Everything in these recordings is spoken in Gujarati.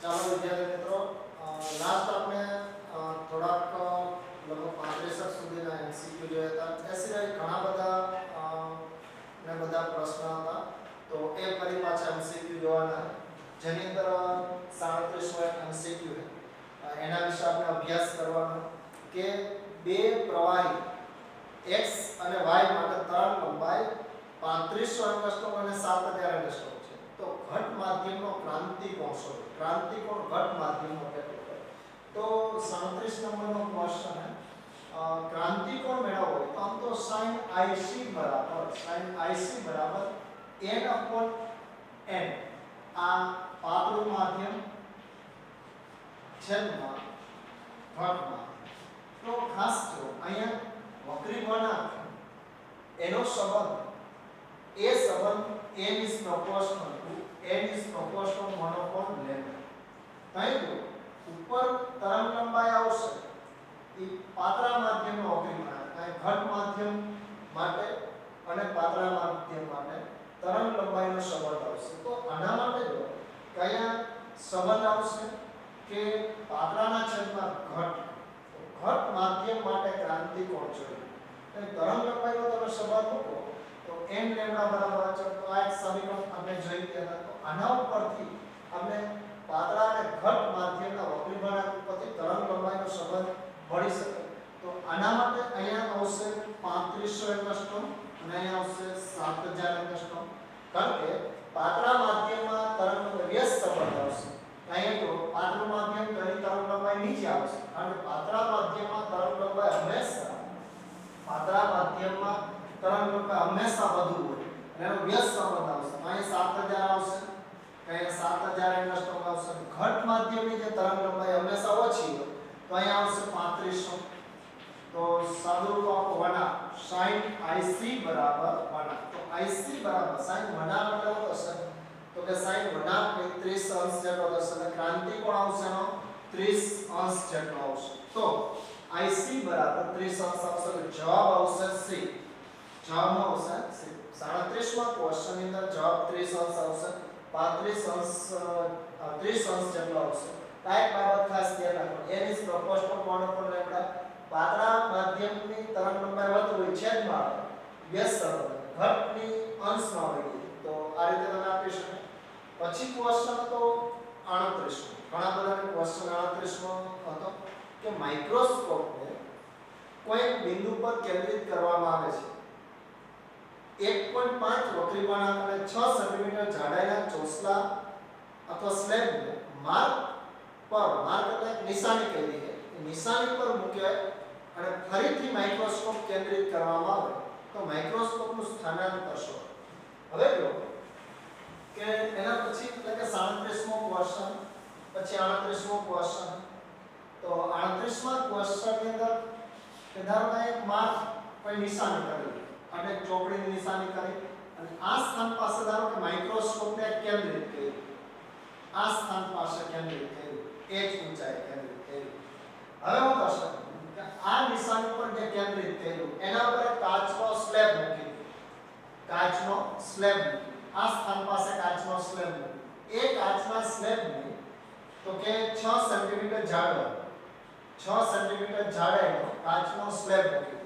ચાલો વિદ્યાર્થી મિત્રો, લાસ્ટ આપણે થોડાક લગભગ 35 સુધીના એમસીક્યુ જોયા હતા. એ સિવાય ઘણા બધા પ્રશ્નો હતા. તો એ ફરી પાછા એમસીક્યુ જોવાના, જેની અંદર 37 એમસીક્યુ છે. એના વિશે આપણે અભ્યાસ કરવાનો કે બે પ્રવાહી x અને y માટે તરંગ લંબાઈ 3500 એંગસ્ટ્રોમ અને 7000 એંગસ્ટ્રોમ છે. તો ઘટ માધ્યમનો ક્રાંતિકોણ શોધો. ક્રાંતિકોણ ઘટ માધ્યમનો કેટલો છે? તો 37 નંબરનો ક્વેશ્ચન છે. ક્રાંતિકોણ મેળવવો હોય તો આમ તો sin IC બરાબર n/n. આ પાતળું માધ્યમ છેદમાં ઘટમાં. તો ખાસ જો અહીંયા વક્રી વળાંક એનો સંબંધ n is proportional to n is proportional 1/λ. અહીં જો ઉપર તરંગ લંબાઈ આવશે એ પાતળા માધ્યમનો વક્રી વળાંક, અહીં ઘટ માધ્યમ માટે અને પાતળા માધ્યમ માટે તરંગ લંબાઈનો સંબંધ આવશે. તો આના માટે જો કયા સંબંધ આવશે કે પાતળાના છેદમાં ઘટ માધ્યમ માટે ક્રાંતિકોણ જોઈએ. તરંગ લંબાઈનો તમે સંબંધ મૂકો તો n લેમ્ડા બરાબર છે. તો આ એક સમીકરણ આપણે જોઈ ગયા હતા. તો આના ઉપરથી આપણે પાતળા અને ઘટ માધ્યમના વક્રી વળાંક ઉપરથી તરંગ લંબાઈનો સંબંધ મળી શકે. તો આના માટે અહીંયા આવશે 3500 એંગસ્ટ્રોમ અને અહીંયા આવશે 7000 એંગસ્ટ્રોમ. કારણ કે પાતળા માધ્યમમાં તરંગ વ્યસ્ત સંબંધ આવશે. અહીંયા જો પાતળું માધ્યમ તેની તરંગ લંબાઈ નીચે આવશે. કારણ કે પાતળા માધ્યમમાં તરંગ લંબાઈ હંમેશા વધુ હોય. એનો વ્યસ્ત સંબંધ આવશે. અહીંયા 7000 આવશે, અહીંયા 7000 એંગસ્ટ્રોમ આવશે. ઘટ માધ્યમની જે તરંગ લંબાઈ હંમેશા ઓછી હોય તો અહીંયા આવશે 3500. તો સાદુરૂપ આપો વળાંક sin IC બરાબર વળાંક. તો IC બરાબર sin વળાંક એટલે શું થશે? તો કે sin વળાંક એ 30 અંશ જેટલો થશે. એટલે ક્રાંતિકોણ આવશે એનો 30 અંશ જેટલો આવશે. તો IC બરાબર 30 અંશ આવશે. એટલે જવાબ આવશે C. જવાબ આવશે C. 37માં ક્વેશ્ચન ની અંદર જવાબ 30 અંશ આવશે. 35 અંશ 30 અંશ જેટલો આવશે. આ એક બાબત ખાસ ધ્યાન રાખો. n is proportional 1/λ. પાતળા માધ્યમની તરંગ લંબાઈ વધુ હોય છેદમાં વ્યસ્ત સંબંધ ઘટની અંશમાં હોય. તો આ રીતે તમે આપી શકો. પછી ક્વેશ્ચન હતો 38. ઘણા બધાનો ક્વેશ્ચન 38 માં હતો કે માઇક્રોસ્કોપને કોઈ બિંદુ પર કેન્દ્રિત કરવામાં આવે છે. 1.5 વક્રી વળાંક અને 6 સેન્ટીમીટર જાડાઈના ચોસલા અથવા સ્લેબને માર્ક એટલે નિશાની કહી દઈએ. નિશાની પર મૂક્યા અને ફરીથી માઇક્રોસ્કોપ કેન્દ્રિત કરવામાં આવે તો માઇક્રોસ્કોપનું સ્થાનાંતર શોધો. હવે જો કે એના પછી એટલે કે 37મો ક્વેશ્ચન, પછી 38મો ક્વેશ્ચન. તો 38મા ક્વેશ્ચનની અંદર કે ધારો કે એક માર્ક કોઈ નિશાની કરી અને ચોકડીની નિશાની કરી અને આ સ્થાન પાસે ધારો કે માઇક્રોસ્કોપને કેન્દ્રિત કર્યું. આ સ્થાન પાસે કેન્દ્રિત કર્યું, એ જ ઊંચાઈ કેન્દ્રિત કર્યું. હવે શું થશે કે આ નિશાની પર જે કેન્દ્રિત કર્યું એના ઉપર એક કાચનો સ્લેબ મૂકી દો. કાચનો સ્લેબ મૂકી, આ સ્થાન પાસે કાચનો સ્લેબ મૂકી. એ કાચના સ્લેબને તો કે 6 સેન્ટીમીટર જાડો 6 સેન્ટીમીટર જાડાઈનો કાચનો સ્લેબ મૂકી દો.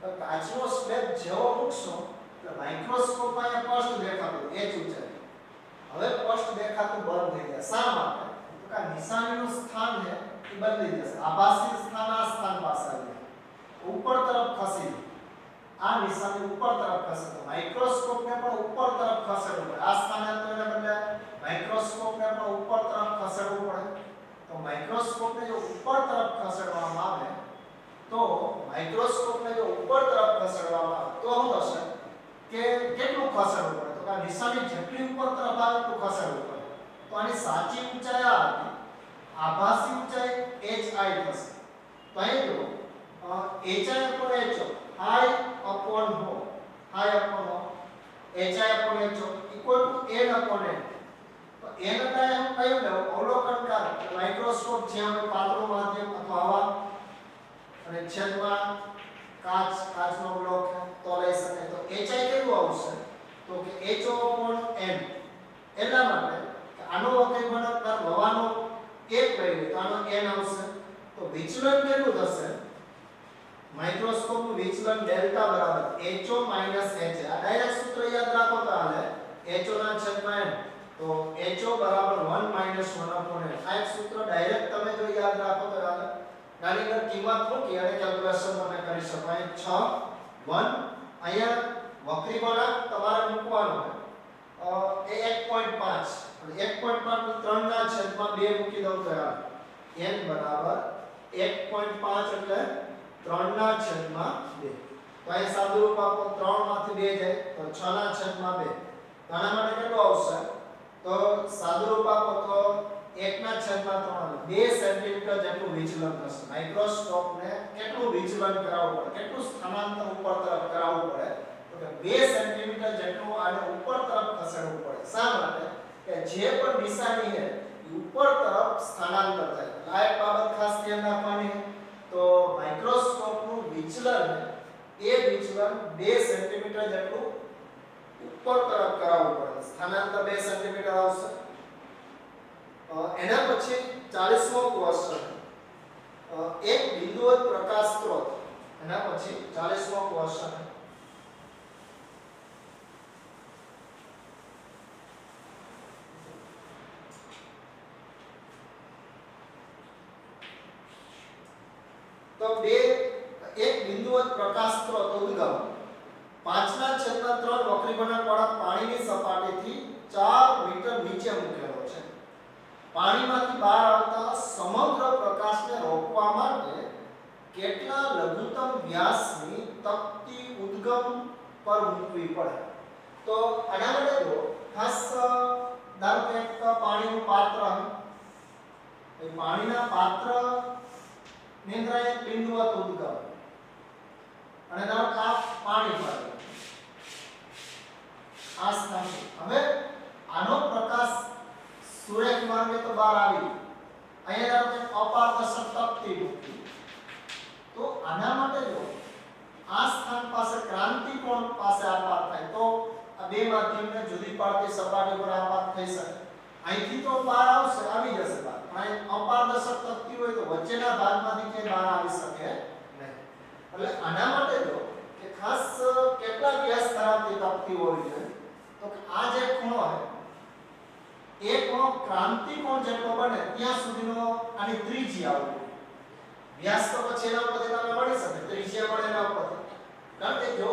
તો કાચનો સ્લેબ જેવો મૂકશો એટલે માઇક્રોસ્કોપમાં એ સ્પષ્ટ દેખાતું એ જ ઊંચાઈ. હવે સ્પષ્ટ દેખાતું બંધ થઈ જાય. શા માટે? તો કે નિશાનીનું સ્થાન છે એ બદલી જશે. આભાસી સ્થાન આ સ્થાન પાસે આવી જાય, ઉપર તરફ ખસી જાય. આ નિશાની ઉપર તરફ ખસે તો માઇક્રોસ્કોપને પણ ઉપર તરફ ખસેડવું પડે. આ સ્થાને તો એને બદલે માઇક્રોસ્કોપને પણ ઉપર તરફ ખસેડવું પડે. તો માઇક્રોસ્કોપને જો ઉપર તરફ ખસેડવામાં આવે તો માઇક્રોસ્કોપને જો ઉપર તરફ ખસેડવામાં આવે તો શું થશે કે કેટલું ખસેડવું પડે? તો આ નિશાની જેટલી ઉપર તરફ આવે એટલું ખસેડવું પડે. તો આની સાચી ઊંચાઈ આ હતી. આભાસી ઊંચાઈ hi થશે. તો અહીં જો hi upon ho, high upon ho, hi upon ho, hi upon ho equal to n upon n. તો n એટલે એમ કયું લેવું? અવલોકનકાર માઇક્રોસ્કોપ જ્યાં હોય પાતળું માધ્યમ અથવા હવા અને છેદમાં કાચનો બ્લોક તો લઈ શકે. તો hi કેટલું આવશે? તો કે ho upon n. એટલા માટે આનો વક્રી વળાંક હવાનો વિચલન કેટલું થશે? માઇક્રોસ્કોપનું વિચલન ડેલ્ટા બરાબર HO - HA. આ ડાયરેક્ટ સૂત્ર યાદ રાખો તો હાલે. HO ના છેદમાં m. તો HO બરાબર 1 - 1/n. આ એક સૂત્ર ડાયરેક્ટ તમે જો યાદ રાખો તો હાલે. નાની અંદર કિંમત મૂકી અને કેલ્ક્યુલેશન તમે કરી શકો. અહીં 6 1 અહીંયા વક્રી વળાંક તમારે મૂકવાનો એ 1.5 અને 1.5 નું 3 ના છેદમાં 2 મૂકી દઉં તો હાલે. n બરાબર 1.5 એટલે 3 ના છેદમાં 2. તો અહીં સાદું રૂપ આપો 3 માંથી 2 જાય તો 6 ના છેદમાં 2. તો આના માટે કેટલું આવશે? તો સાદું રૂપ આપો તો 1 ના છેદમાં 3 2 સેન્ટીમીટર જેટલું વિચલન થશે. માઇક્રોસ્કોપને કેટલું વિચલન કરાવવું પડે, કેટલું સ્થાનાંતર ઉપર તરફ કરાવવું પડે? તો કે 2 સેન્ટીમીટર જેટલું આને ઉપર તરફ ખસેડવું પડે. શા માટે? કે જે પણ નિશાની છે એ ઉપર તરફ સ્થાનાંતર થાય. આ એક બાબત ખાસ ધ્યાન રાખવાની છે. તો માઇક્રોસ્કોપનું વિચલન એ વિચલન 2 સેન્ટીમીટર જેટલું ઉપર તરફ કરાવવું પડે. સ્થાનાંતર 2 સેન્ટીમીટર આવશે. એના પછી 40મો ક્વેશ્ચન એક બિંદુવત પ્રકાશ સ્ત્રોત. એના પછી 40મો ક્વેશ્ચન તો એક બિંદુવત પ્રકાશ સ્ત્રોત ઉદ્ગમ 5/3 વક્રી વળાંકવાળા પાણીની સપાટીથી 4 મીટર નીચે મૂકેલો છે. પાણીમાંથી બહાર આવતા સમગ્ર પ્રકાશને રોકવા માટે કેટલા લઘુત્તમ વ્યાસની તકતી ઉદ્ગમ પર મૂકવી પડે? તો આના માટે જો ખાસ ધારો કે એક પાણીનું પાત્ર છે. એ પાણીના પાત્ર ની અંદર એક બિંદુવત ઉદ્ગમ અને ધારો કે આ પાણી પર આ સ્થાન. હવે આનો પ્રકાશ સૂર્ય માર્ગે તો બહાર આવી. અહીંયા ધારો કે અપારદર્શક તકતી મૂકી. તો આના માટે જો આ સ્થાન પાસે ક્રાંતિકોણ પાસે આપાત થાય તો આ બે માધ્યમને જુદી પાડતી સપાટી પર આપાત થઈ શકે. અહીંથી તો બહાર આવશે, આવી જશે બહાર. પણ અપારદર્શક તકતી હોય તો વચ્ચેના ભાગમાંથી કે બહાર આવી શકે નહીં. એટલે આના માટે જો કે ખાસ કેટલા વ્યાસ ધરાવતી તકતી હોવી જોઈએ? તો કે આ જે ખૂણો છે એ ખૂણો ક્રાંતિકોણ જેટલો બને ત્યાં સુધીનો આની ત્રિજ્યા આવવી. વ્યાસ તો પછી એના ઉપરથી તમે મળી શકે, ત્રિજ્યા મળે એના ઉપરથી. કારણ કે જો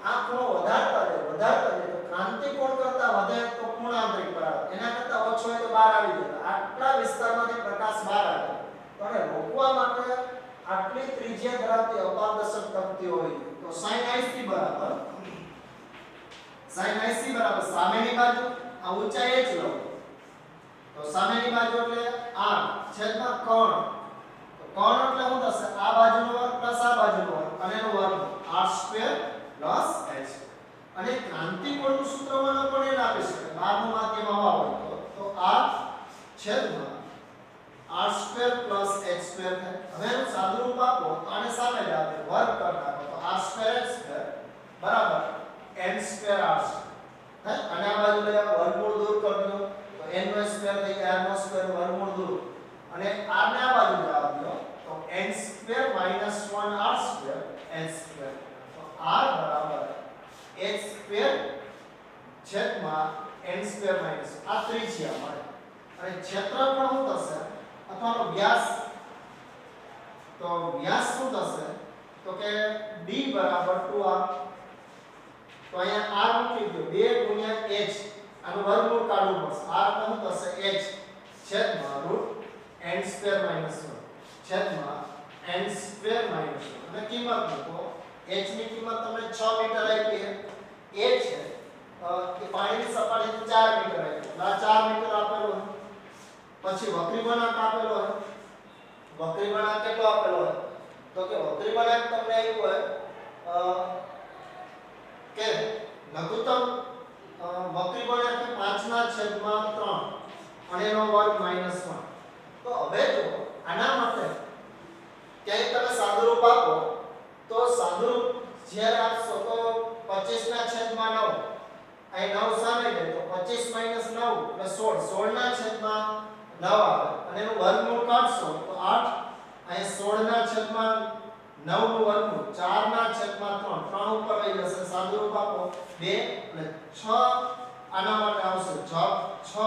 આ ખૂણો વધારતા જાય તો ક્રાંતિકોણ કરતા વધે તો ખૂણાંતરિક બરાબર, એના કરતા ઓછો હોય તો બહાર આવી જાય. આટલા વિસ્તારમાંથી પ્રકાશ બહાર આવે તો એને રોકવા માટે આટલી ત્રિજ્યા ધરાવતી અપારદર્શક તકતી હોય તો sin IC બરાબર સામેની બાજુ આ ઊંચાઈ h લો તો સામેની બાજુ એટલે r છેદમાં કોણ. તો કોણ એટલે શું થશે? આ બાજુનો વર્ગ પ્લસ આ બાજુનો વર્ગ અને એનો વર્ગ r² પ્લસ h. અને ક્રાંતિકોણનું સૂત્ર મને પણ એ આપી શકે. બહારનું માધ્યમ આવા હોય તો r છેદમાં r² પ્લસ h² થાય. હવે એનું સાદું રૂપ આપો તો આને સામે જ આપે વર્ગ કરી નાખો તો r² h² બરાબર n² r² થાય. અને આ બાજુ લઈ વર્ગમૂળ દૂર કરી દો તો n² થઈ જાય, r² વર્ગમૂળ દૂર અને r ને આ બાજુ જવા દો તો n² - 1 r² n². તો r બરાબર h² છેદમાં n² માઈનસ આ ત્રિજ્યા મળે. અને ક્ષેત્રફળ શું થશે અથવા તો વ્યાસ? તો વ્યાસ શું થશે? તો કે d બરાબર 2r. તો અહીંયા r મૂકી દો 2 ગુણ્યા h આનું વર્ગમૂળ કાઢવું પડશે. r એટલે શું થશે? h છેદમાં √n² - 1 છેદમાં n² - 1 અને કિંમત મૂકો. h ની કિંમત તમને 6 મીટર આપી છે. a છે કે પાણીની સપાટીથી 4 મીટર આપી. આ 4 મીટર આપેલો છે. પછી વક્રી વળાંક આપેલો છે. વક્રી વળાંક કેટલો આપેલો છે? તો કે વક્રી વળાંક તમને આવ્યું હોય કે લઘુત્તમ વક્રી વળાંક 5/3 અને એનો વર્ગ -1. તો હવે જો આના માટે ક્યાંય તમે સાદુરૂપ આપો તો સાદુરૂપ જ્યારે આપશો તો 25/9 અહીં 9 સામે જાય તો 25 - 9 એટલે 16 16/9 આવે અને એનું વર્ગમૂળ કાઢશો તો 8 અહીં 16 ના છેદમાં 9 નું વર્ગમૂળ 4 ના છેદમાં 3 3 ઉપર લઈ જશે સાદું રૂપ આપો 2 અને 6 આના માટે આવશે જવાબ 6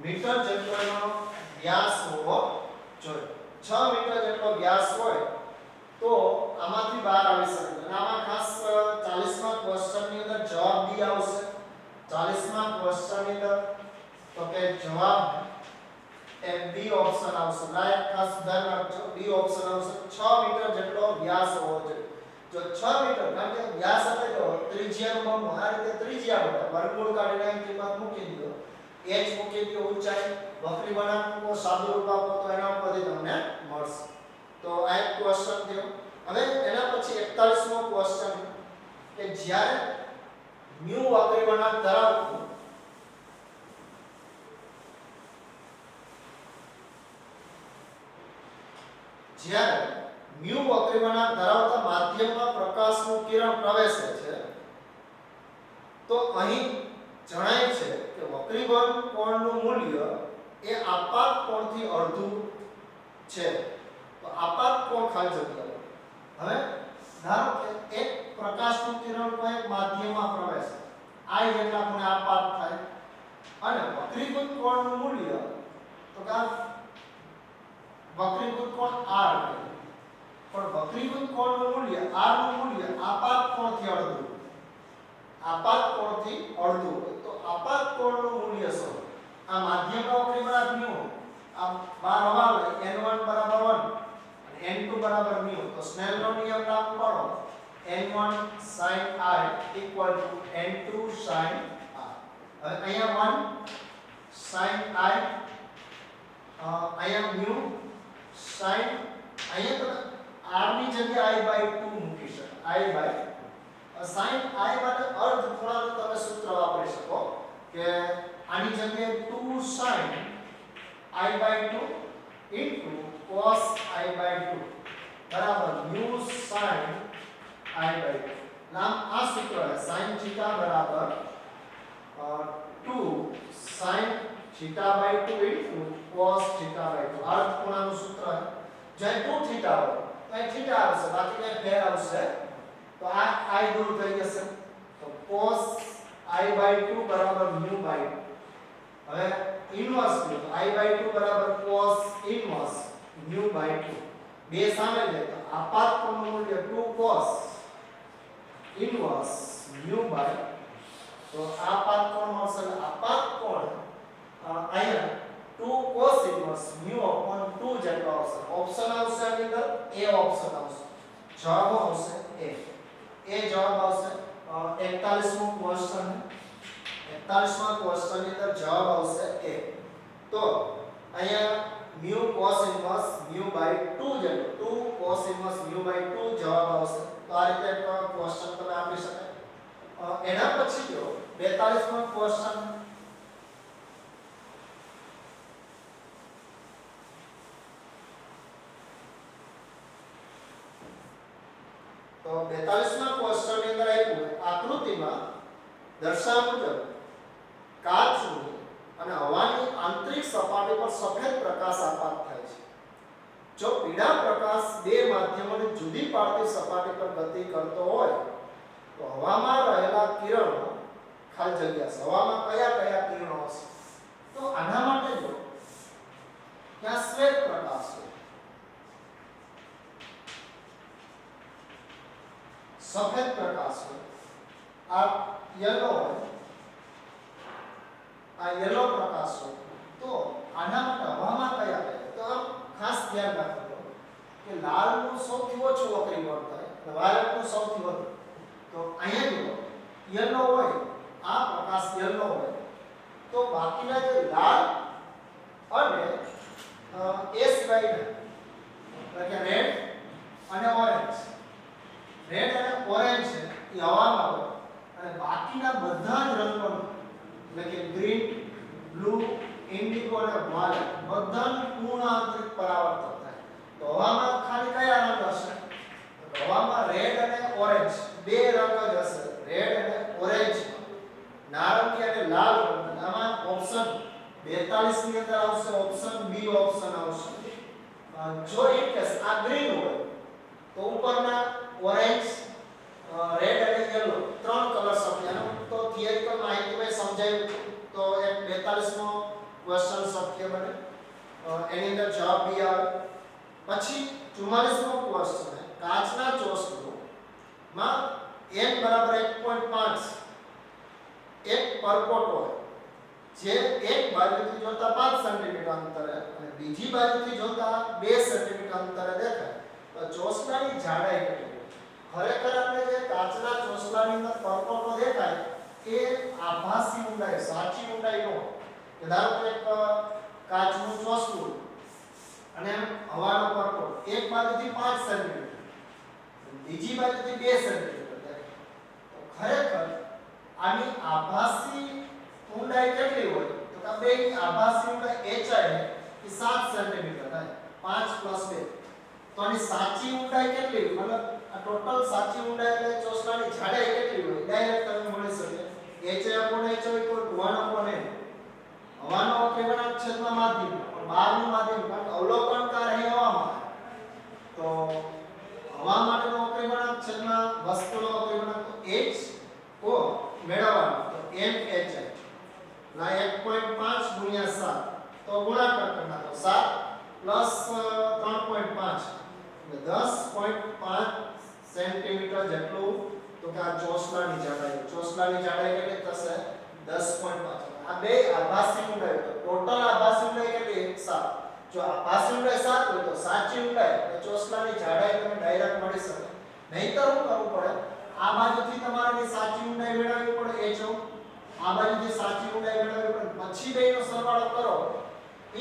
મીટર જેટલો વ્યાસ હોવો જોઈએ 6 મીટર જેટલો વ્યાસ હોય તો આમાંથી બહાર આવી શકે અને આમાં ખાસ 40મા ક્વેશ્ચન ની અંદર જવાબ બી આવશે 40મા ક્વેશ્ચન ની અંદર તો કે જવાબ એ બી ઓપ્શન આવશે લાઈક ખાસ ધ્યાન રાખજો બી ઓપ્શન આવશે 6 મીટર જેટલો વ્યાસ હોવો જોઈએ જો 6 મીટર કારણ કે વ્યાસ એટલે જો ત્રિજ્યાનું બમણું આ રીતે ત્રિજ્યા બને વર્ગમૂળ કાઢીને અહીં કિંમત મૂકી દીધો h મૂકી દો ઊંચાઈ વક્રી વળાંક મૂકો સાદું રૂપ આપો તો એના ઉપરથી તમને મળશે તો આ એક ક્વેશ્ચન થયો હવે એના પછી 41મો ક્વેશ્ચન કે જ્યારે મ્યુ વક્રી વળાંક ધરાવતું જ્યારે મ્યુ વક્રી વળાંક ધરાવતા માધ્યમમાં પ્રકાશનું કિરણ પ્રવેશે છે તો અહીં જણાય છે કે વક્રીવર્ણ કોણનું મૂલ્ય એ આપાત કોણથી અડધું છે તો આપાત કોણ ખાલી જગ્યા હવે ધારો કે એક પ્રકાશનું કિરણ કોઈ માધ્યમમાં પ્રવેશે I જેટલા ખૂણે આપાત થાય અને વક્રીભૂત કોણનું મૂલ્ય તો કે વક્રીભૂત કોણ r પણ વક્રીભૂત કોણનું મૂલ્ય r નું મૂલ્ય આપાત કોણથી અડધું હોય તો આપાત કોણનું મૂલ્ય શું આ માધ્યમનો વક્રી વળાંક મ્યુ આ 12 હવાલે n1 બરાબર 1 અને n2 બરાબર મ્યુ તો સ્નેલનો નિયમ લાગુ પાડો n1 sin I n2 sin r હવે અહીંયા 1 sin I અહીંયા મ્યુ sin અહીંયા તો r ની જગ્યાએ I/2 મૂકી શકાય I/2 sin I માટે અર્ધ ખૂણાનું તમે સૂત્ર વાપરી શકો કે આની જગ્યાએ 2 sin I/2 cos I/2 બરાબર mu sin I/2 નામ આ સૂત્ર છે sin θ બરાબર 2 sin θ/2 cos θ/2 અર્ધ ખૂણાનું સૂત્ર છે જે 2 θ હોય તો અહીં θ આવશે બાકી કઈ ફેર આવશે તો આ I દૂર થઈ જશે તો cos I/2 બરાબર mu/2 હવે ઇન્વર્સ લો તો I/2 બરાબર cos ઇન્વર્સ mu/2 બે સામે લે તો આપાત કોણનું મૂલ્ય 2 cos ઇન્વર્સ mu/2 તો આપાત કોણ મળશે આપાત કોણ અહીંયા 2 cos ઇન્વર્સ mu/2 જેટલો આવશે ઓપ્શન આવશે આની અંદર A ઓપ્શન આવશે જવાબ આવશે A જવાબ આવશે 41મો ક્વેશ્ચન 41મા ક્વેશ્ચન ની અંદર જવાબ આવશે A તો અહીંયા mu cos ઇન્વર્સ mu/2 જેટલો 2 cos ઇન્વર્સ mu/2 જવાબ આવશે તો આ રીતે ક્વેશ્ચન તમે આપી શકાય એના પછી જો 42મો ક્વેશ્ચન તો 42મા ક્વેશ્ચન ની અંદર આપ્યું આકૃતિમાં દર્શાવ્યા મુજબ કાચની અને હવાની આંતરિક સપાટી પર સફેદ પ્રકાશ આપાત થાય છે જો પીળા પ્રકાશ બે માધ્યમોને જુદી પાડતી સપાટી પર ગતિ કરતો હોય તો હવામાં રહેલા કિરણો ખાલી જગ્યા હવામાં કયા કયા કિરણો હશે તો આના માટે જો ત્યાં શ્વેત પ્રકાશ છે સફેદ પ્રકાશ હોય આ યલો હોય આ યલો પ્રકાશ હોય તો આના માટે હવામાં કયા કયા તો આમ ખાસ ધ્યાન રાખજો કે લાલનું સૌથી ઓછું વક્રીવર્ણ થાય અને વાયોલેટનું સૌથી વધુ તો અહીંયા જો યલો હોય આ પ્રકાશ યલો હોય તો બાકીના જે લાલ અને એ સિવાયના એટલે કે રેડ અને ઓરેન્જ રેડ અને ઓરેન્જ છે એ હવામાં હોય અને બાકીના બધા જ રંગો એટલે કે ગ્રીન બ્લુ ઇન્ડિગો અને વાયોલેટ બધાનું પૂર્ણ આંતરિક પરાવર્તન થાય તો હવામાં ખાલી કયા રંગ હશે તો હવામાં રેડ અને ઓરેન્જ બે રંગ જ હશે રેડ અને ઓરેન્જ નારંગી અને લાલ રંગ આમાં ઓપ્શન 42 ની અંદર આવશે ઓપ્શન બી ઓપ્શન આવશે જો ઇન કેસ આ ગ્રીન હોય તો ઉપરના ઓરેન્જ રેડ અને યલો ત્રણ કલર્સ આપ્યા તો થિયરિકલ માહિતીમાં સમજાયું તો એક 42મો ક્વેશ્ચન શક્ય બને એની અંદર જવાબ બી આવે પછી 44મો ક્વેશ્ચન કાચના ચોસલુમાં n બરાબર 1.5 એક પરપોટ હોય જે એક બાજુથી જોતા 5 સેન્ટીમીટર અંતરે અને બીજી બાજુથી જોતા 2 સેન્ટીમીટર અંતરે દેખાય તો ચોસલાની જાડાઈ કેટલી ખરેખર આપણે જે કાચના ચોસલાની અંદર પરપોટો દેખાય એ આભાસી ઊંડાઈ સાચી ઊંડાઈ નો કે ધારો કે એક કાચનું ચોસલું અને હવાનો પરપોટો એક બાજુથી 5 સેન્ટીમીટર બીજી બાજુથી 2 સેન્ટીમીટર દેખાય તો ખરેખર આની આભાસી ઊંડાઈ કેટલી હોય તો કે બેની આભાસી ઊંડાઈ hi એ 7 સેન્ટીમીટર થાય 5 + 2 તો આની સાચી ઊંડાઈ કેટલી મતલબ આ ટોટલ સાચી ઊંડાઈ એટલે ચોસલાની જાડાઈ કેટલી હોય ડાયરેક્ટ તમને મળી શકે hi / h = 1/n હવાનો અપરિવર્તક છેદમાં માધ્યમ બહારનું માધ્યમ કારણ અવલોકનકાર અહીં હવામાં તો હવા માટેનો અપરિવર્તક છેદમાં વસ્તુનો અપરિવર્તક તો h કો મેળવવાનો તો mhi ના 1.5 * 7 તો ગુણાકાર કરના તો 7 + 3.5 એટલે 10.5 સેન્ટીમીટર જેટલું તો કે આ ચોસલાની જાડાઈ કેટલી થશે 10.5 આ બે આભાસી ઊંડાઈ ટોટલ આભાસી ઊંડાઈ કેટલી 7 જો આભાસી ઊંડાઈ 7 હોય તો સાચી ઊંડાઈ એટલે ચોસલાની જાડાઈ તમને ડાયરેક્ટ મળી શકે નહીંતર શું કરવું પડે આ બાજુથી તમારે સાચી ઊંડાઈ મેળવવી પડે h આ બાજુથી સાચી ઊંડાઈ મેળવવી પડે પછી બેનો સરવાળો કરો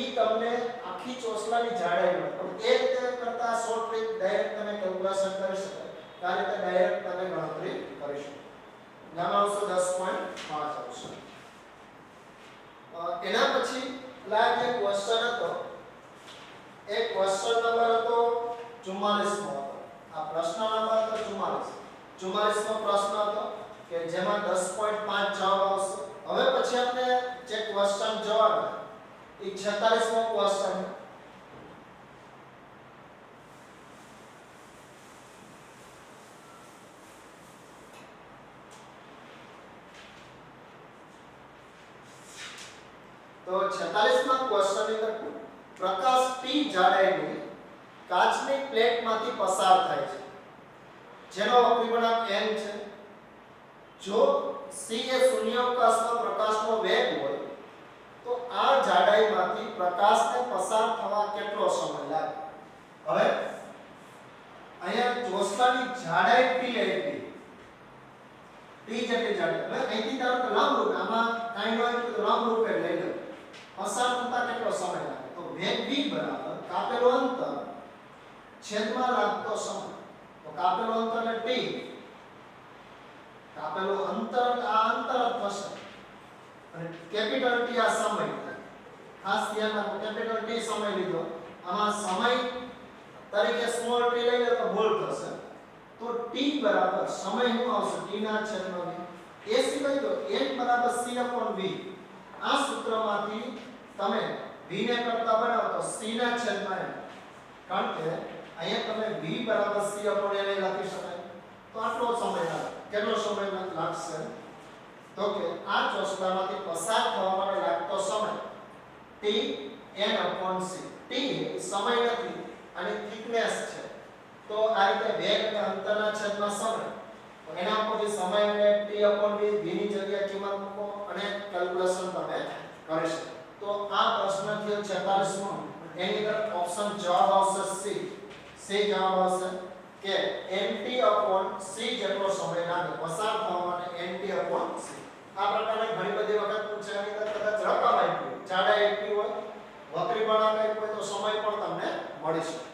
ઈ તમને આખી ચોસલાની જાડાઈ મળે પણ એ રીતે કરતા શોર્ટ ટ્રીક ડાયરેક્ટ તમે કેલ્ક્યુલેશન કરી શકાય આ રીતે ડાયરેક્ટ તમે ગણતરી કરી શકો ગામા આવશે 10.5 આવશે એના પછી લાઈવ જે ક્વેશ્ચન હતો એ ક્વેશ્ચન નંબર હતો 44 મો હતો આ પ્રશ્ન નંબર હતો 44 મો પ્રશ્ન હતો કે જેમાં 10.5 જવાબ આવશે હવે પછી આપણે જે ક્વેશ્ચન જવાબ એ 46 મો ક્વેશ્ચન તો 46મા ક્વેશ્ચનની અંદર પ્રકાશ T જાડાઈની કાચની પ્લેટમાંથી પસાર થાય છે જેનો અપરિવર્તક n છે જો c એ શૂન્યાવકાશમાં પ્રકાશનો વેગ હોય તો આ જાડાઈમાંથી પ્રકાશને પસાર થવા કેટલો સમય લાગે હવે અહીંયા ચોસલાની જાડાઈ T એટલી T જેટલી જાડાઈ હવે અહીંથી ધારો કે લંબ રૂપે આમાં કાઈ હોય તો લંબ રૂપે લઈ લો પસાર થતા કેટલો સમય લાગે તો વેગ v બરાબર કાપેલું અંતર છેદમાં લાગતો સમય તો કાપેલું અંતર એટલે t કાપેલું અંતર આ અંતર થશે અને કેપિટલ T આ સમય ખાસ ધ્યાન રાખો કેપિટલ T સમય લીધો આમાં સમય તરીકે સ્મોલ t લઈ લો તો ભૂલ થશે તો t બરાબર સમય શું આવશે t ના છેદમાં v એ સિવાય તો n બરાબર c/v આ સૂત્રમાંથી તમે v ને કરતા બનાવો તો c ના છેદમાં n કારણ કે અહીંયા તમે v બરાબર c/n લખી શકાય તો આટલો સમય લાગે કેટલો સમય લાગશે તો કે આ ચોસલામાંથી પસાર થવા માટે લાગતો સમય t n/c t સમય નથી અને થિકનેસ છે તો આ રીતે વેગ અને અંતરના છેદમાં સમય તો એના ઉપરથી સમય અને t/v v ની જગ્યાએ કિંમત મૂકો અને કેલ્ક્યુલેશન તમે કરી શકો તો આ પ્રશ્ન થયો 46 મો એની અંદર ઓપ્શન જવાબ આવશે c જવાબ આવશે કે nt/c જેટલો સમય લાગે પસાર થવા માટે nt/c આ પ્રકારની ઘણી બધી વખત પૂછાની અંદર કદાચ રકમ આપી જાડાઈ આપી હોય વક્રી બનાવ આપી હોય તો સમય પણ તમને મળી શકે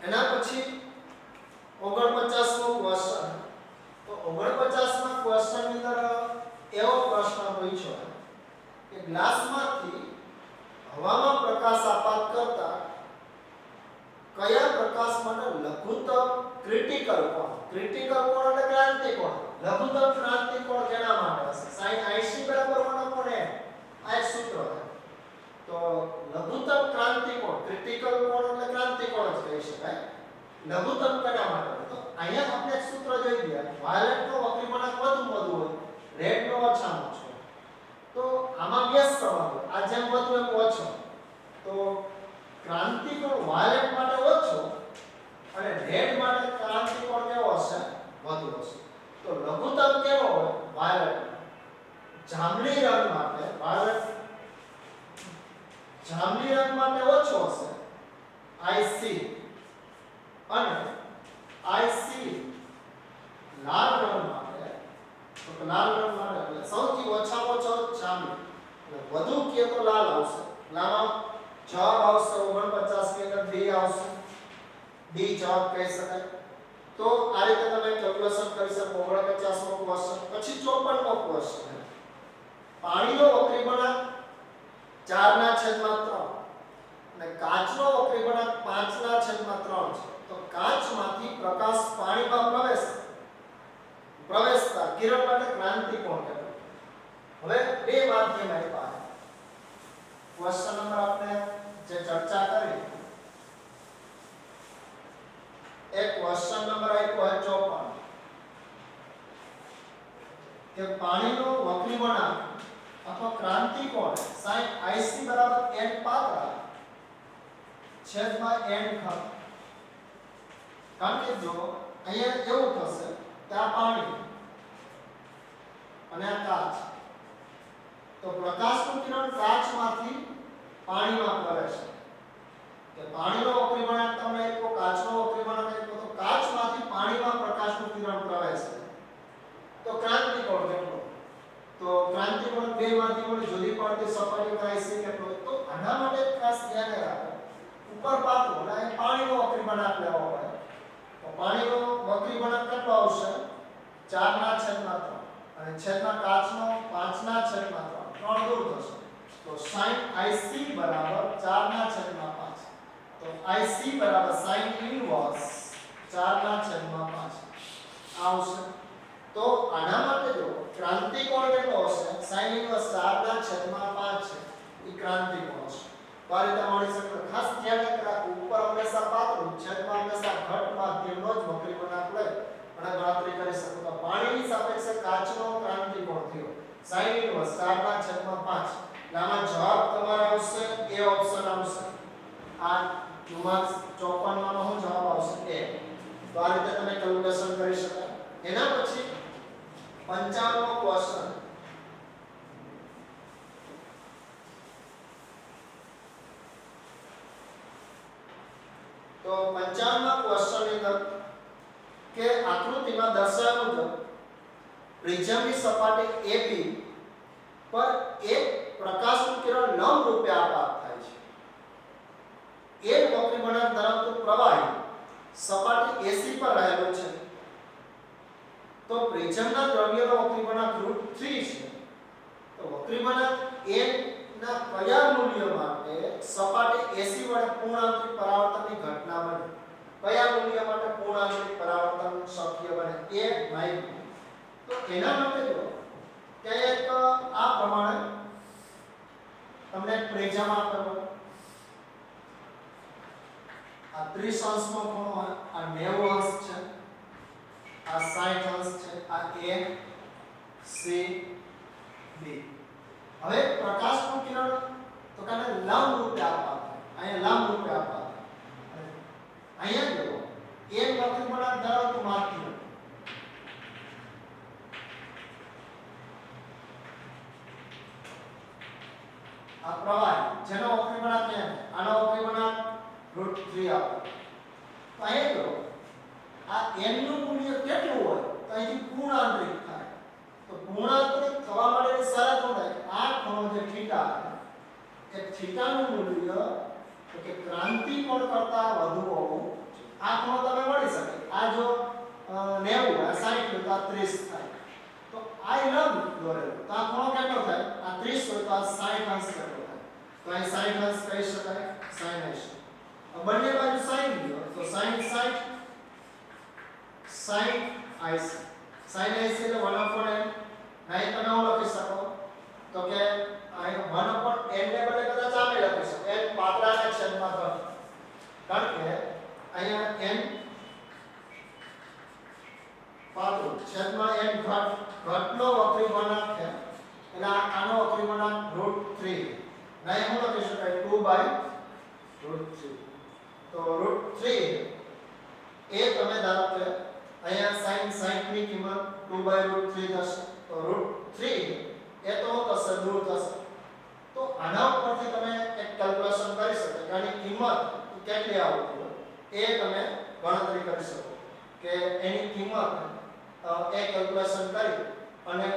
એના પછી 49મો ક્વેશ્ચન તો 49મા ક્વેશ્ચન ની અંદર એવો પ્રશ્ન પૂછ્યો કે ગ્લાસમાંથી હવામાં પ્રકાશ આપાત કરતા કયા પ્રકાશ માટે લઘુત્તમ ક્રિટિકલ કોણ એટલે ક્રાંતિ કોણ લઘુત્તમ ક્રાંતિ કોણ કેના માટે હશે sin 80 બરાબર 1/n આ એક સૂત્ર છે તો લઘુત્તમ ક્રાંતિ કોણ ક્રિટિકલ કોણ લઘુત્તમ કયા માટે? તો અહીંયા આપણે એક સૂત્ર જોઈ ગયા, વાયોલેટ નો વક્રી ગુણાંક વધુ હોય, રેડ નો ઓછામાં ઓછો. તો આમાં બે સંબંધ, આ જેમ વધુ એમ ઓછો. તો ક્રાંતિકોણ વાયોલેટ માટે ઓછો અને રેડ માટે ક્રાંતિકોણ કેવો હશે? વધુ હશે. તો લઘુત્તમ કેવો હોય? વાયોલેટ. જાંબલી રંગ માટે વાયોલેટ જાંબલી રંગ માટે ઓછો હશે IC, અને IC લાલ રંગ માટે, તો લાલ રંગ માટે એટલે સૌથી ઓછામાં ઓછો જાંબલી, એટલે વધુ કે તો લાલ આવશે. લામાં જવાબ આવશે 49 ની અંદર D આવશે. D જવાબ કહી શકાય. તો આ રીતે તમે કેલ્ક્યુલેશન કરી શકો. 49 નો ક્વેશ્ચન. પછી 54 નો ક્વેશ્ચન, પાણીનો વક્રી ગુણાંક 4/3 અને કાચનો વક્રી ગુણાંક 5/3 છે. તો કાચમાંથી પ્રકાશ પાણીમાં પ્રવેશતા કિરણ માટે ક્રાંતિકોણ કેટલો? હવે બે માધ્યમ આપ્યા છે. ક્વેશ્ચન નંબર આપણે જે ચર્ચા કરી, એક ક્વેશ્ચન નંબર આપ્યો છે 54 કે પાણીનો વક્રી ગુણાંક અથવા ક્રાંતિકોણ sin IC બરાબર n પાતળા છેદમાં n ઘન. કારણ કે જો અહીંયા એવું થશે કે આ પાણી અને આ કાચ, તો પ્રકાશનું કિરણ કાચમાંથી પાણીમાં પ્રવેશે. કે પાણીનો વક્રી ગુણાંક તમને આપ્યો, કાચનો વક્રી ગુણાંક આપ્યો, તો કાચમાંથી પાણીમાં પ્રકાશનું કિરણ પ્રવેશે. તો ક્રાંતિકોણ કેટલો? તો ક્રાંતિકોણ બે માધ્યમોની જુદી પડતી સપાટી પર IC કેટલો? તો આના માટે ખાસ ધ્યાન રાખો, ઉપર પાતળું અને પાણીનો વક્રી ગુણાંક લેવો પડે. તો પાણીનો વક્રી ગુણાંક કેટલો આવશે? 4/3 અને છેદમાં કાચનો 5/3, 3 દૂર થશે. તો sin IC બરાબર 4/5. તો IC બરાબર sin ઇન્વર્સ 4/5 આવશે. તો આના માટે જો ક્રાંતિકોણ કેટલો હશે? sin ઇન્વર્સ 4/5 છે, એ ક્રાંતિકોણ હશે. તો આ રીતે મળી શકે. ખાસ ધ્યાન રાખવું, ઉપર હંમેશા પાતળું, છેદમાં હંમેશા ઘટ માધ્યમનો જ વક્રી ગુણાંક લઈ અને ગણતરી કરી શકો. તો પાણીની સાપેક્ષે કાચનો ક્રાંતિકોણ થયો sin ઇન્વર્સ 4/5. આમાં જવાબ તમારો આવશે એ ઓપ્શન આવશે. આ 54 નો શું જવાબ આવશે? એ. તો આ રીતે તમે કેલ્ક્યુલેશન કરી શકાય. એના પછી 55 નો ક્વેશ્ચન, તો 55 ના ક્વેશ્ચન ની અંદર કે આકૃતિમાં દર્શાવ્યા મુજબ પ્રિઝમની સપાટી AB પર એક પ્રકાશનું કિરણ લંબ રૂપે આપાત થાય છે. એક વક્રી ગુણાંક ધરાવતું પ્રવાહી સપાટી AC પર રહેલું છે. તો પ્રિઝમના દ્રવ્યનો વક્રી ગુણાંક √3 છે. તો વક્રી ગુણાંક n ના કયા મૂલ્ય માટે સપાટી AC વડે પૂર્ણાંતરિક પરાવર્તનની ઘટના બને? કયા મૂલ્ય માટે પૂર્ણાંતરિક પરાવર્તન શક્ય બને? એ માહિતી. તો એના માટે જો કે એક આ પ્રમાણે તમને પ્રિઝમ આપેલો, આ 30 અંશનો ખૂણો હોય, આ 90 અંશ છે, આ 60 અંશ છે, આ A C B. હવે પ્રકાશનું કિરણ તો કાને લંબ રૂપે આપાત થાય, અહીંયા લંબ રૂપે આપાત થાય. અહીંયા જો એક વક્રી ગુણાંક ધરાવતું માધ્યમ, આ પ્રવાહી જેનો વક્રી ગુણાંક n, આનો વક્રી ગુણાંક √3 આપો. તો અહીંયા જો આ n નું મૂલ્ય કેટલું હોય? તો અહીંથી પૂર્ણાંતરિક થાય. તો પૂર્ણાંતરિક થવા માટેની શરત શું થાય? આ ખૂણો જે થીટા છે, એ થીટાનું મૂલ્ય તો કે ક્રાંતિકોણ કરતા વધુ હોવું જોઈએ. આ ખૂણો તમે મળી શકે. આ જો 90 આ 60 હોય તો આ 30 થાય. તો આ લંબ દોરેલો, તો આ ખૂણો કેટલો થાય? આ 30 હોય તો આ 60 અંશ કેટલો થાય? તો અહીં 60 અંશ કહી શકાય, sin 80. બંને બાજુ sin લ્યો તો sin 60 sin IC, sin IC એટલે 1/n. નહીં તમે હું લખી શકો તો કે અહીં 1/n ને બદલે કદાચ આમે લખી શકો n પાતળાના છેદમાં ઘન. કારણ કે અહીંયા n ના એ હું લખી શકાય 2/√3. તો √3 એ તમે ધારો કે અહીંયા sin 60 ની કિંમત 2/√3 થશે. તો √3 એ તો થશે દૂર થશે. તો આના ઉપરથી તમે એક કેલ્ક્યુલેશન કરી શકો કે આની કિંમત કેટલી આવતી હોય એ તમે ગણતરી કરી શકો કે એની કિંમત એ કેલ્ક્યુલેશન કરી અને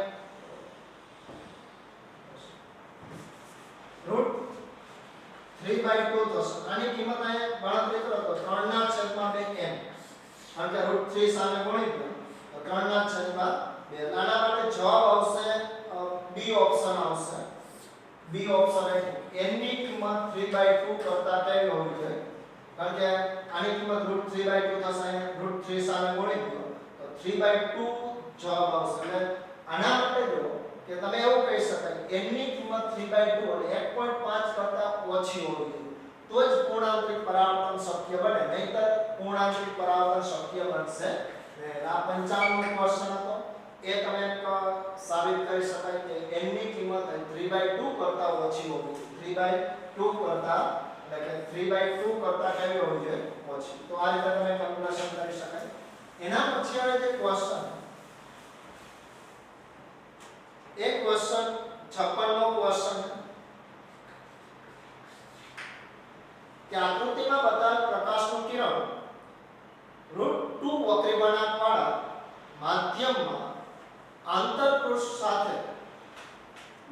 √3/2 થશે. આની કિંમત અહીંયા ગણતરી કરો તો 3/2 m. કારણ કે √3 સામે ગુણી દો તો 3/2. આના માટે જવાબ આવશે બી ઓપ્શન આવશે. બી ઓપ્શન n ની કિંમત 3/2 કરતા કેવી હોવી જોઈએ? કારણ કે આની કિંમત √3/2 થશે. √3 સામે ગુણી દો તો 3/2 જવાબ આવશે. એટલે આના માટે જો કે તમે એવું કહી શકાય n ની કિંમત 3/2 એટલે 1.5 કરતા ઓછી હોવી જોઈએ તો જ પૂર્ણાંકિક પરાવર્તન શક્ય બને, નહીંતર પૂર્ણાંકિક પરાવર્તન શક્ય બનશે નહીં. આ 55 નો ક્વેશ્ચન હતો એ તમે સાબિત કરી શકાય કે n ની કિંમત 3/2 કરતા ઓછી હોવી જોઈએ. 3/2 કરતા એટલે કે 3/2 કરતા કેવી હોવી જોઈએ? ઓછી. તો આ રીતે તમે કેલ્ક્યુલેશન કરી શકાય. એના પછી આવે જે ક્વેશ્ચન એક ક્વેશ્ચન 56 નો ક્વેશ્ચન કે આકૃતિમાં બતાવેલ પ્રકાશનું કિરણ √2 વક્રી વળાંકવાળા માધ્યમમાં આંતરપૃષ્ઠ સાથે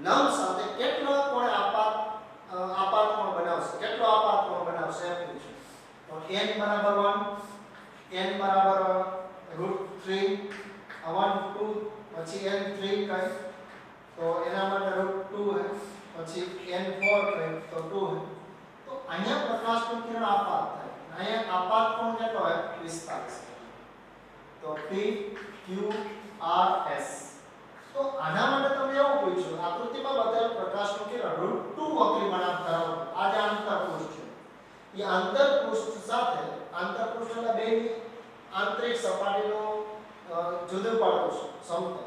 લંબ સાથે કેટલો કોણ આપાત કોણ બનાવશે? કેટલો આપાત કોણ બનાવશે એમ પૂછ્યું. તો n બરાબર 1, n બરાબર √3, 1 2 પછી n3 કઈ તો એના માટે √2 है, પછી n4 કઈ તો 2 है. તો અહીંયા પ્રકાશનું કિરણ આપાત થાય. અહીંયા આપાત કોણ કેટલો હોય? 45. તો p q r s. તો આના માટે તમે એવું પૂછ્યું આકૃતિમાં બતાવેલ પ્રકાશનું કિરણ √2 વક્રી વળાંક ધરાવતું આ જે આંતરપૃષ્ઠ છે એ આંતરપૃષ્ઠ સાથે આંતરપૃષ્ઠ એટલે બેની આંતરિક સપાટીનો જુદું પાડતો સમતલ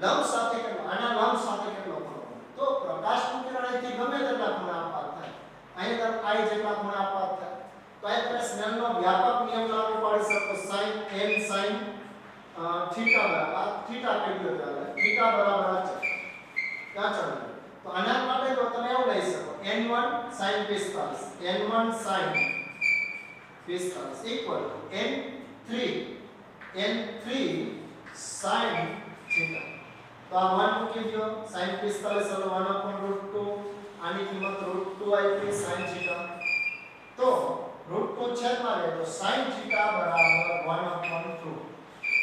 લંબ સાથે કેટલો આના લંબ સાથે કેટલો ખૂણો? તો પ્રકાશનું કિરણ અહીંથી ગમે તેટલા ખૂણા આપાત થાય. અહીં તરફ i જેટલા ખૂણા આપાત થાય. તો અહીં તમે સ્નેલનો વ્યાપક નિયમ લાગુ પાડી શકો. sin n sin થીટા બરાબર થીટા કેટલું ચાલે? થીટા બરાબર આ છે. ક્યાં ચાલે? તો આના માટે જો તમે એવું લઈ શકો n1 sin 45 n1 sin 45 equal n3 sin theta. તો આ 1 મૂકી દો sin 45 એટલે 1/√2 આની કિંમત √2 આવી sin થીટા. તો √2 છેદમાં લે તો sin થીટા બરાબર 1/2.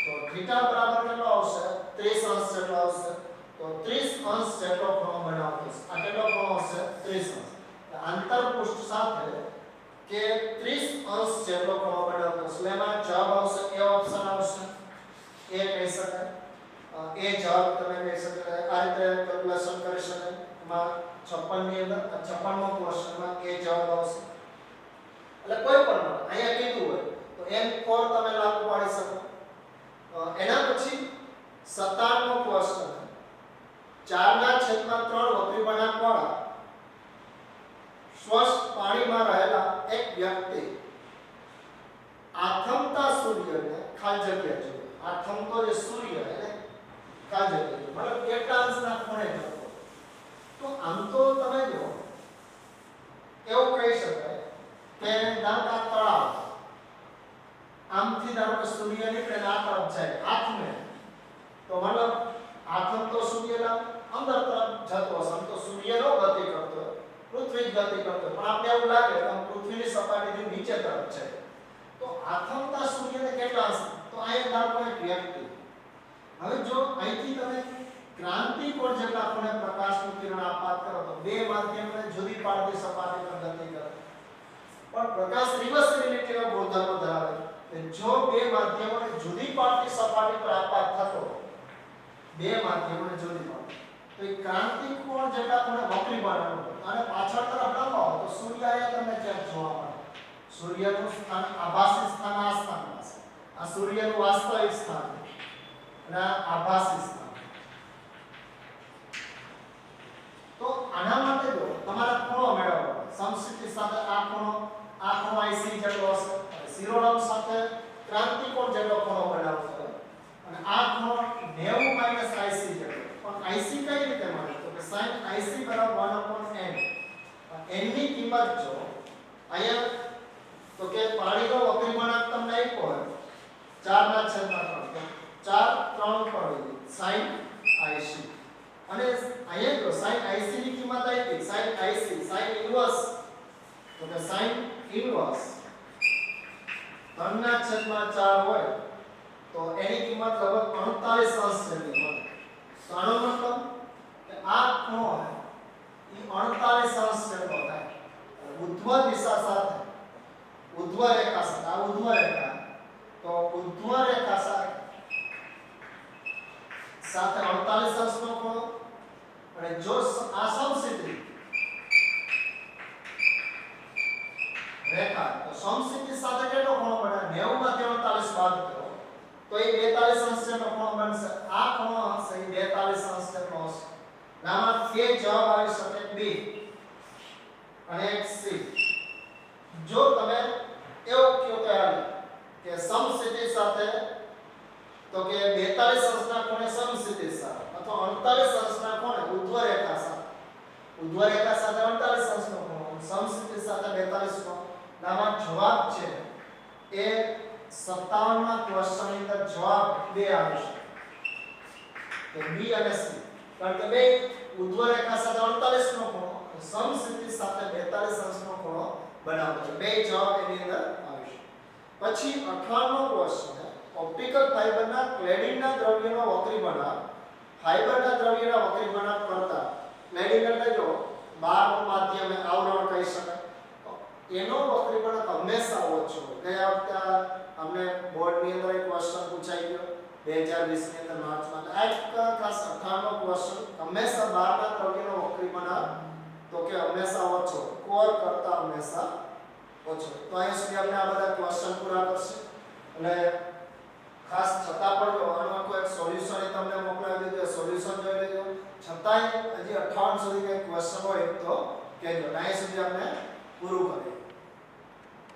તો થીટા બરાબર કેટલો આવશે? 30 અંશ જેટલો આવશે. તો 30 અંશ જેટલો ખૂણો બનાવતો છે. આ કેટલો ખૂણો હશે? 30 અંશ. આંતરપૃષ્ઠ સાથે કે 30 અંશ જેટલો ખૂણો બનાવતો છે. એટલે એમાં જવાબ આવશે એ ઓપ્શન આવશે. એ કહી શકાય. એ જવાબ તમે કહી શકાય. આ રીતે કેલ્ક્યુલેશન કરી શકાય. એમાં 56 ની અંદર 56 નો ક્વેશ્ચનમાં એ જવાબ આવશે. એટલે કોઈ પણ અહીંયા કીધું હોય તો n4 તમે લાગુ પાડી શકો. એના પછી 57 નો ક્વેશ્ચન 4/3 વક્રી વળાંકવાળા સ્વચ્છ પાણીમાં રહેલા એક વ્યક્તિ આથમતા સૂર્યને ખાલી જગ્યા જોઈએ. આથમતો જે સૂર્ય એને ખાલી જગ્યા જોઈએ. મતલબ કેટલા અંશના ખૂણે જતો. તો આમ તો તમે જો એવું કહી શકાય કે ધારો તળાવ આમથી ધારો કે સૂર્ય નીકળે આ તરફ જાય આથમે તો મતલબ આથમ તો સૂર્યના અંદર તરફ જતો હશે. તો સૂર્યનો ગતિ કરતો પૃથ્વી જ ગતિ કરતો પણ આપણે એવું લાગે કે પૃથ્વીની સપાટીથી નીચે તરફ છે. તો આથમતા સૂર્યને કેટલા અંશ? તો અહીંયા ધારો એક વ્યક્તિ. હવે જો અહીંથી તમે ક્રાંતિકોણ જેટલા ખૂણે પ્રકાશનું કિરણ આપાત કરો તો બે માધ્યમને જુદી પાડતી સપાટી પર ગતિ કરે. પણ પ્રકાશ રિવર્સિબિલિટીનો ગુણધર્મ ધરાવે છે. જો બે માધ્યમોને જુદી પાડતી સપાટી પર આપાત થતો બે માધ્યમોને જુદી પાડતી તો એ ક્રાંતિકોણ જેટલા ખૂણે વક્રી બનાવવાનો અને પાછળ તરફ લંબાવો તો સૂર્ય અહીંયા તમને ક્યાંક જોવા મળે. સૂર્યનું સ્થાન આભાસી સ્થાન આ સ્થાનમાં છે. આ સૂર્યનું વાસ્તવિક સ્થાન અને આભાસી સ્થાન. તો આના માટે જો તમારે ખૂણો n ની કિંમત જો અહીંયા તો કે પાણીનો વક્રી ગુણાંક તમને આપ્યો હોય 4/3 તો 4 3 પર sin IC અને અહીંયા જો sin IC ની કિંમત આપી sin IC sin ઇન્વર્સ તો કે sin ઇન્વર્સ 3/4 હોય તો એની કિંમત લગભગ 48 અંશ જેટલી મળે તો આનો મતલબ કે આ ખૂણો એ 48 અંશ જેટલો થાય ઉધ્વ દિશા સાથે ઉધ્વ રેખા સાથે આ ઉધ્વ રેખા તો ઉધ્વ રેખા સાથે 48 અંશનો ખૂણો અને જો આ સમક્ષિતિજ રેખા તો સમક્ષિતિજ સાથે કેટલો ખૂણો બને 90 માંથી 48 બાદ કરો તો એ 42 અંશ જેટલો ખૂણો બનશે આ ખૂણો હશે 42 અંશ જેટલો હશે આમાં કે જવાબ આવી શકે B અને C જો તમે એવું કહો કે સમક્ષિતિજ સાથે તો કે 42 અંશના ખૂણે સમક્ષિતિજ સાથે અથવા 48 અંશના ખૂણે ઉધ્વ રેખા સાથે 48 અંશનો ખૂણો સમક્ષિતિજ સાથે 42 નો આમાં જવાબ છે એ 57 ના ક્વેશ્ચન ની અંદર જવાબ 2 આવે છે તો B અને C કારણ કે બે ઉધ્વ રેખા સાથે 48 નો ખૂણો સમક્ષિતિજ સાથે 42 અંશનો ખૂણો બનાવે છે બે જવાબ એની અંદર આવે છે પછી 58 નો ક્વેશ્ચન ઓપ્ટિકલ ફાઇબરના ક્લેડિંગના દ્રવ્યનો વક્રી ગુણાંક ફાઇબરના દ્રવ્યના વક્રી ગુણાંક કરતા ક્લેડિંગ એટલે જો બહારનું માધ્યમ આવરણ કહી શકાય એનો વક્રી ગુણાંક હંમેશા ઓછો હોય ગયા વખતે અમને બોર્ડની અંદર એક ક્વેશ્ચન પૂછાઈ ગયો 2020 ની અંદર માર્ચમાં આ એક ખાસ 58 નો ક્વેશ્ચન હંમેશા બહારના દ્રવ્યનો વક્રી ગુણાંક તો કે હંમેશા ઓછો કોર કરતા હંમેશા ઓછો તો અહીંયા સુધી આપણે આ બધા ક્વેશ્ચન પૂરા કરશે અને ખાસ છતાં પણ જો આનો કોઈ એક સોલ્યુશન તમને મોકલાવી દીધું સોલ્યુશન જોઈ લેજો છતાંય હજી 58 સુધી કોઈ ક્વેશ્ચન હોય તો કહેજો અહીં સુધી આપણે પૂરું